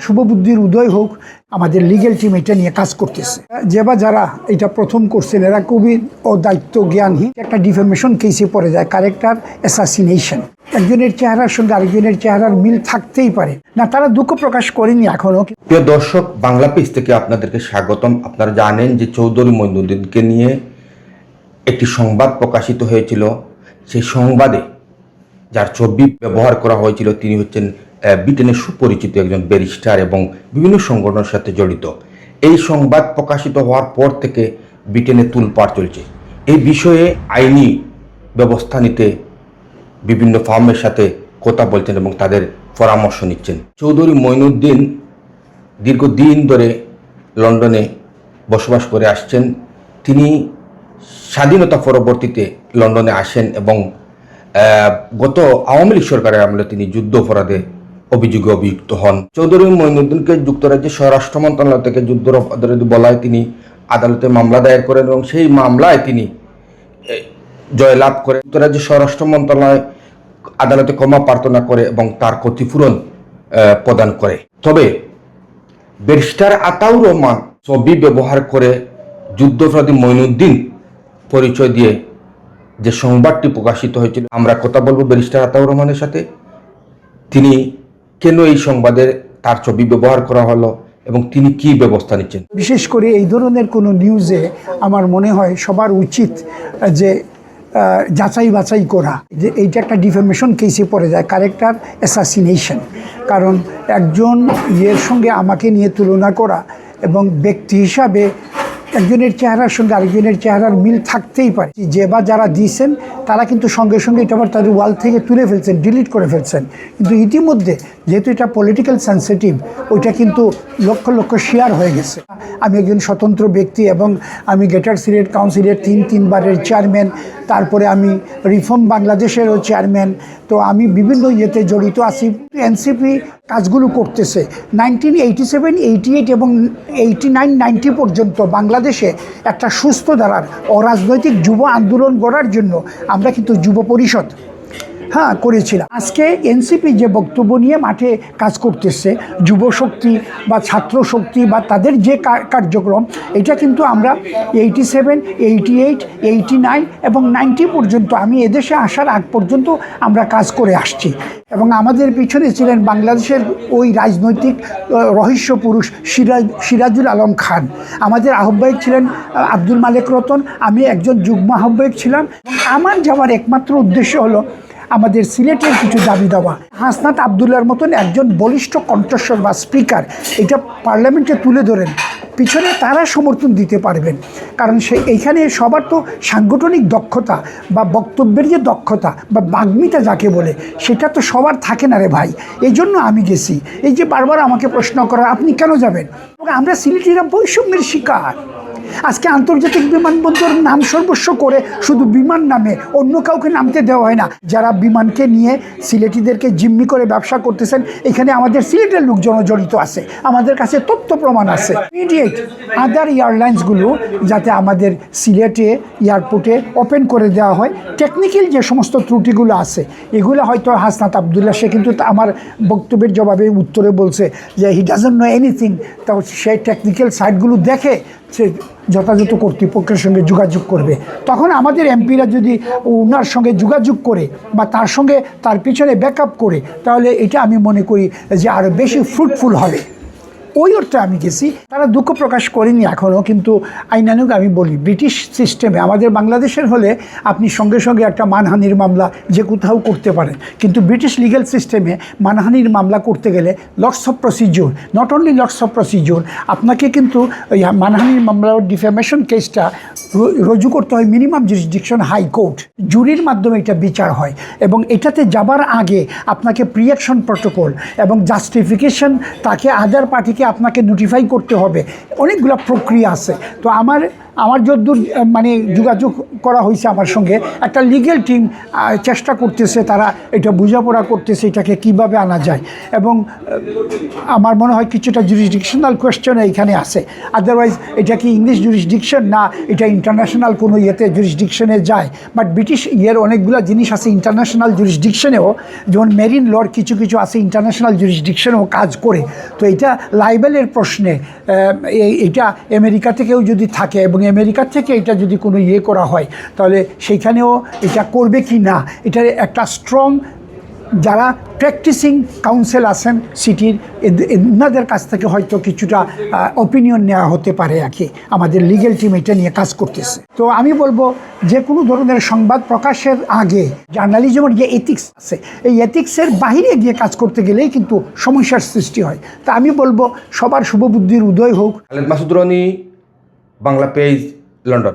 শুভবুদ্ধির উদয় হোক, আমাদের লিগেল টিম এটা নিয়ে কাজ করতেছে। যে বা যারা এটা প্রথম করছেন এরা খুবই অদায়িত্ব জ্ঞানহীন, একটা ডিফেমেশন কেসে পড়ে যায়, ক্যারেক্টার অ্যাসাসিনেশন। একজনের চেহারার সঙ্গে আরেকজনের চেহারার মিল থাকতেই পারে না, তারা দুঃখ প্রকাশ করেনি এখনো। প্রিয় দর্শক, বাংলা পেজ থেকে আপনাদেরকে স্বাগতম। আপনারা জানেন যে চৌধুরী মঈনুদ্দিনকে নিয়ে একটি সংবাদ প্রকাশিত হয়েছিল। সেই সংবাদে যার ছবি ব্যবহার করা হয়েছিল তিনি হচ্ছেন ব্রিটেনের সুপরিচিত একজন ব্যারিস্টার এবং বিভিন্ন সংগঠনের সাথে জড়িত। এই সংবাদ প্রকাশিত হওয়ার পর থেকে ব্রিটেনে তুলপাড় চলছে। এই বিষয়ে আইনি ব্যবস্থা নিতে বিভিন্ন ফার্মের সাথে কথা বলছেন এবং তাদের পরামর্শ নিচ্ছেন। চৌধুরী মঈনুদ্দিন দীর্ঘদিন ধরে লন্ডনে বসবাস করে আসছেন। তিনি স্বাধীনতা পরবর্তীতে লন্ডনে আসেন এবং গত আওয়ামী লীগ সরকারের আমলে তিনি যুদ্ধ অপরাধে অভিযোগে অভিযুক্ত হন। চৌধুরী মঈনুদ্দিনকে যুক্তরাজ্যের স্বরাষ্ট্র মন্ত্রণালয় থেকে যুদ্ধ অপরাধী বলায় তিনি আদালতে মামলা দায়ের করেন এবং সেই মামলায় তিনি জয়লাভ করেন। যুক্তরাজ্যের স্বরাষ্ট্র মন্ত্রণালয় আদালতে ক্ষমা প্রার্থনা করে এবং তার ক্ষতিপূরণ প্রদান করে। তবে ব্যারিস্টার আতাউর রহমান ছবি ব্যবহার করে যুদ্ধাপরাধী মঈনুদ্দিন পরিচয় দিয়ে যে সংবাদটি প্রকাশিত হয়েছিল, আমরা কথা বলবো ব্যারিস্টার আতাউর রহমানের সাথে। তিনি কেন এই সংবাদে তার ছবি ব্যবহার করা হলো এবং তিনি কি ব্যবস্থা নিচ্ছেন। বিশেষ করে এই ধরনের কোনো নিউজে আমার মনে হয় সবার উচিত যে যাচাই বাছাই করা, যে এইটা একটা ডিফেমেশন কেসে পড়ে যায়, ক্যারেক্টার অ্যাসাসিনেশন। কারণ একজন ইয়ের সঙ্গে আমাকে নিয়ে তুলনা করা এবং ব্যক্তি হিসাবে একজনের চেহারার সঙ্গে আরেকজনের চেহারার মিল থাকতেই পারে। যে বা যারা দিয়েছেন তারা কিন্তু সঙ্গে সঙ্গে এটা আবার তাদের ওয়াল থেকে তুলে ফেলছেন, ডিলিট করে ফেলছেন। কিন্তু ইতিমধ্যে যেহেতু এটা পলিটিক্যাল সেন্সিটিভ, ওইটা কিন্তু লক্ষ লক্ষ শেয়ার হয়ে গেছে। আমি একজন স্বতন্ত্র ব্যক্তি এবং আমি গ্রেটার সিলেট কাউন্সিলের তিনবারের চেয়ারম্যান, তারপরে আমি রিফর্ম বাংলাদেশেরও চেয়ারম্যান। তো আমি বিভিন্ন ইয়েতে জড়িত আছি। এনসিপি কাজগুলো করতেছে 1987, 88 এবং 89, 90 পর্যন্ত বাংলাদেশে একটা সুস্থ ধারার অরাজনৈতিক যুব আন্দোলন গড়ার জন্য আমরা কিন্তু যুব পরিষদ করেছিলাম। আজকে এনসিপি যে বক্তব্য নিয়ে মাঠে কাজ করতেছে, যুব শক্তি বা ছাত্র শক্তি বা তাদের যে কার্যক্রম, এটা কিন্তু আমরা 87, 88, 89 এবং 90 পর্যন্ত, আমি এদেশে আসার আগ পর্যন্ত আমরা কাজ করে আসছি। এবং আমাদের পিছনে ছিলেন বাংলাদেশের ওই রাজনৈতিক রহস্য পুরুষ সিরাজুল আলম খান, আমাদের আহ্বায়ক ছিলেন আব্দুল মালেক রতন, আমি একজন যুগ্ম আহ্বায়ক ছিলাম। আমার যাওয়ার একমাত্র উদ্দেশ্য হলো আমাদের সিলেটের কিছু দাবি দেওয়া। হাসনাত আবদুল্লার মতন একজন বলিষ্ঠ কণ্ঠস্বর বা স্পিকার এটা পার্লামেন্টে তুলে ধরেন, পিছনে তারা সমর্থন দিতে পারবেন। কারণ এইখানে সবার তো সাংগঠনিক দক্ষতা বা বক্তব্যের যে দক্ষতা বা বাগ্মিতা যাকে বলে, সেটা তো সবার থাকে না রে ভাই। এই জন্য আমি গেছি। এই যে বারবার আমাকে প্রশ্ন করা, আপনি কেন যাবেন? আমরা সিলেটিরা বৈষম্যের শিকার। আজকে আন্তর্জাতিক বিমানবন্দর নাম সর্বস্ব করে শুধু বিমান নামে অন্য কাউকে নামতে দেওয়া হয় না। যারা বিমানকে নিয়ে সিলেটিদেরকে জিম্মি করে ব্যবসা করতেছেন, এখানে আমাদের সিলেটের লোকজন জড়িত আছে, আমাদের কাছে তথ্য প্রমাণ আছে। ইমিডিয়েট আদার এয়ারলাইন্সগুলো যাতে আমাদের সিলেটে এয়ারপোর্টে ওপেন করে দেওয়া হয়। টেকনিক্যাল যে সমস্ত ত্রুটিগুলো আছে এগুলো হয়তো হাসনাত আবদুল্লাহ, সে কিন্তু আমার বক্তব্যের জবাবে উত্তরে বলছে যে হি ডাজন্ট নো এনিথিং। তো সেই টেকনিক্যাল সাইটগুলো দেখে সে যথাযথ কর্তৃপক্ষের সঙ্গে যোগাযোগ করবে। তখন আমাদের এমপিরা যদি ওনার সঙ্গে যোগাযোগ করে বা তার সঙ্গে তার পিছনে ব্যাকআপ করে, তাহলে এটা আমি মনে করি যে আরও বেশি ফ্রুটফুল হবে। ওই অর্থে আমি গেছি। তারা দুঃখ প্রকাশ করেনি এখনও, কিন্তু আইনানুগ আমি বলি, ব্রিটিশ সিস্টেমে আমাদের বাংলাদেশের হলে আপনি সঙ্গে সঙ্গে একটা মানহানির মামলা যে কোথাও করতে পারেন, কিন্তু ব্রিটিশ লিগ্যাল সিস্টেমে মানহানির মামলা করতে গেলে lots of procedure, not only lots of procedure, আপনাকে কিন্তু ওই মানহানির মামলা ডিফেমেশন কেসটা রুজু করতে হয় মিনিমাম জুরিসডিকশন হাইকোর্ট, জুরির মাধ্যমে এটা বিচার হয়। এবং এটাতে যাবার আগে আপনাকে প্রিঅ্যাকশন প্রটোকল এবং জাস্টিফিকেশন, তাকে আদার পার্টিকে আপনাকে নোটিফাই করতে হবে, অনেকগুলো প্রক্রিয়া আছে। তো আমার যদ্দূর মানে যোগাযোগ করা হয়েছে আমার সঙ্গে, একটা লিগ্যাল টিম চেষ্টা করতেছে, তারা এটা বোঝাপড়া করতেছে এটাকে কিভাবে আনা যায়, এবং আমার মনে হয় কিছুটা জুরিসডিকশনাল কোয়েশ্চেন এইখানে আছে। আদারওয়াইজ এটা কি ইংলিশ জুরিসডিকশন না এটা ইন্টারন্যাশনাল কোনো ইয়েতে জুরিসডিকশনে যায়, বাট ব্রিটিশ অনেকগুলো জিনিস আছে ইন্টারন্যাশনাল জুরিসডিকশনেও, যেমন মেরিন লর কিছু কিছু আছে ইন্টারন্যাশনাল জুরিসডিকশনেও কাজ করে। তো এটা লাইবেলের প্রশ্নে এটা আমেরিকা থেকেও যদি থাকে এবং আমেরিকা থেকে এটা যদি কোনো করা হয়, তাহলে সেইখানেও এটা করবে কি না, এটার একটা স্ট্রং যারা প্র্যাকটিসিং কাউন্সিল আছেন সিটির, এনাদের কাছ থেকে হয়তো কিছুটা অপিনিয়ন নেওয়া হতে পারে আর কি। আমাদের লিগ্যাল টিম এটা নিয়ে কাজ করতেছে। তো আমি বলবো যে কোনো ধরনের সংবাদ প্রকাশের আগে জার্নালিজমের যে এথিক্স আছে, এই এথিক্সের বাহিরে গিয়ে কাজ করতে গেলেই কিন্তু সমস্যার সৃষ্টি হয়। তা আমি বলবো সবার শুভবুদ্ধির উদয় হোক। Khaled Masud Roni, Bangla page, London.